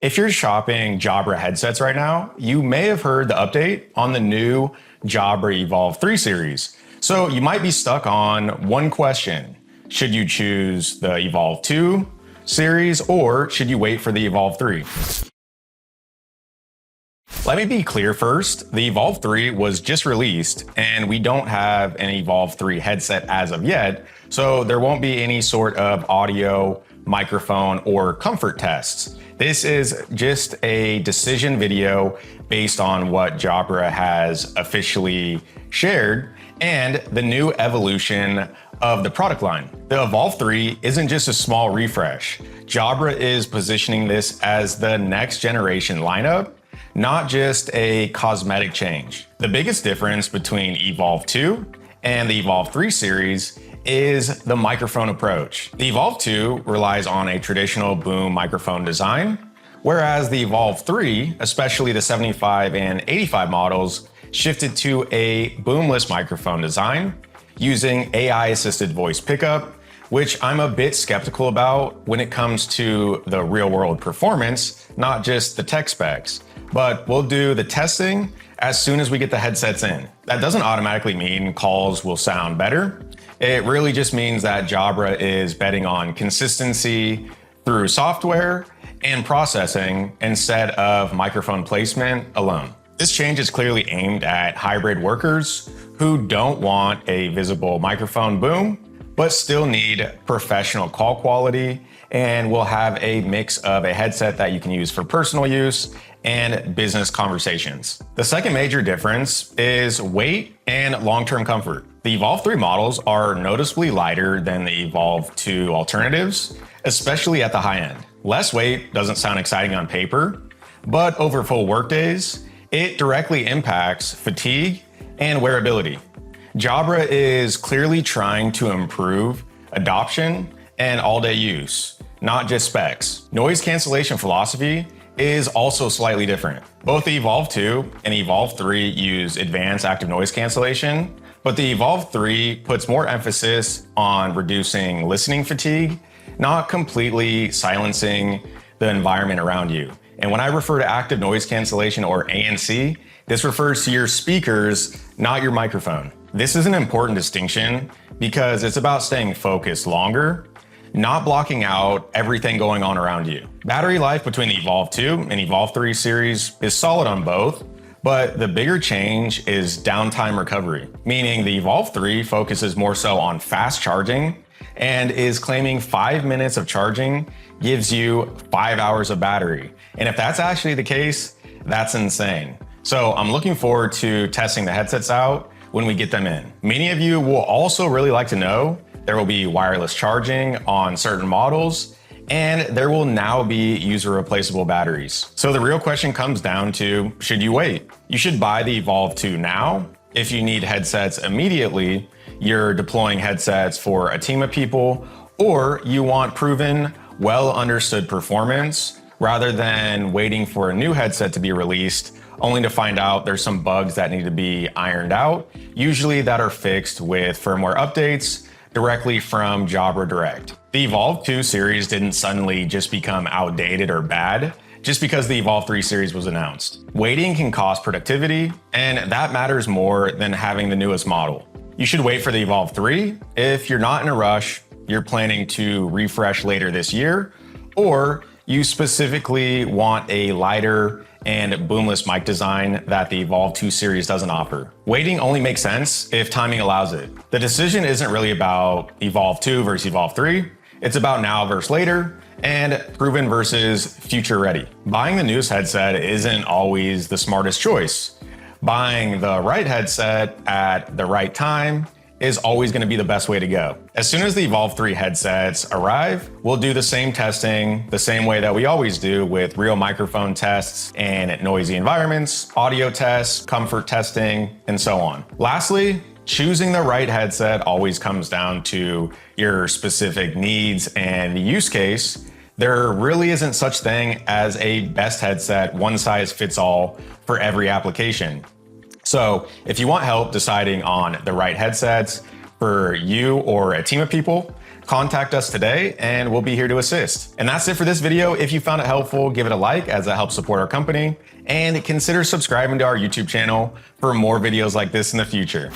If you're shopping Jabra headsets right now, you may have heard the update on the new Jabra Evolve3 series. So you might be stuck on one question. Should you choose the Evolve2 series or should you wait for the Evolve3? Let me be clear first, the Evolve3 was just released and we don't have an Evolve3 headset as of yet, so there won't be any sort of audio, microphone, or comfort tests. This is just a decision video based on what Jabra has officially shared and the new evolution of the product line. The Evolve3 isn't just a small refresh. Jabra is positioning this as the next generation lineup, not just a cosmetic change. The biggest difference between Evolve2 and the Evolve3 series is the microphone approach. The Evolve2 relies on a traditional boom microphone design, whereas the Evolve3, especially the 75 and 85 models, shifted to a boomless microphone design using AI-assisted voice pickup, which I'm a bit skeptical about when it comes to the real-world performance, not just the tech specs. But we'll do the testing as soon as we get the headsets in. That doesn't automatically mean calls will sound better. It really just means that Jabra is betting on consistency through software and processing instead of microphone placement alone. This change is clearly aimed at hybrid workers who don't want a visible microphone boom, but still need professional call quality, and will have a mix of a headset that you can use for personal use and business conversations. The second major difference is weight and long-term comfort. The Evolve3 models are noticeably lighter than the Evolve2 alternatives, especially at the high end. Less weight doesn't sound exciting on paper, but over full workdays, it directly impacts fatigue and wearability. Jabra is clearly trying to improve adoption and all-day use, not just specs. Noise cancellation philosophy is also slightly different. Both the Evolve2 and Evolve3 use advanced active noise cancellation, but the Evolve3 puts more emphasis on reducing listening fatigue, not completely silencing the environment around you. And when I refer to active noise cancellation, or ANC, this refers to your speakers, not your microphone. This is an important distinction because it's about staying focused longer, not blocking out everything going on around you. Battery life between the Evolve2 and Evolve3 series is solid on both, but the bigger change is downtime recovery, meaning the Evolve3 focuses more so on fast charging and is claiming 5 minutes of charging gives you 5 hours of battery. And if that's actually the case, that's insane. So I'm looking forward to testing the headsets out when we get them in. Many of you will also really like to know there will be wireless charging on certain models, and there will now be user replaceable batteries. So the real question comes down to, should you wait? You should buy the Evolve2 now. If you need headsets immediately, you're deploying headsets for a team of people, or you want proven, well understood performance rather than waiting for a new headset to be released only to find out there's some bugs that need to be ironed out, usually that are fixed with firmware updates directly from Jabra Direct. The Evolve2 series didn't suddenly just become outdated or bad just because the Evolve3 series was announced. Waiting can cost productivity, and that matters more than having the newest model. You should wait for the Evolve3 if you're not in a rush, you're planning to refresh later this year, or you specifically want a lighter and boomless mic design that the Evolve2 series doesn't offer. Waiting only makes sense if timing allows it. The decision isn't really about Evolve2 versus Evolve3, it's about now versus later, and proven versus future ready. Buying the newest headset isn't always the smartest choice. Buying the right headset at the right time is always going to be the best way to go. As soon as the Evolve3 headsets arrive, we'll do the same testing the same way that we always do with real microphone tests and noisy environments, audio tests, comfort testing, and so on. Lastly, choosing the right headset always comes down to your specific needs and use case. There really isn't such thing as a best headset, one size fits all for every application. So if you want help deciding on the right headsets for you or a team of people, contact us today and we'll be here to assist. And that's it for this video. If you found it helpful, give it a like as that helps support our company, and consider subscribing to our YouTube channel for more videos like this in the future.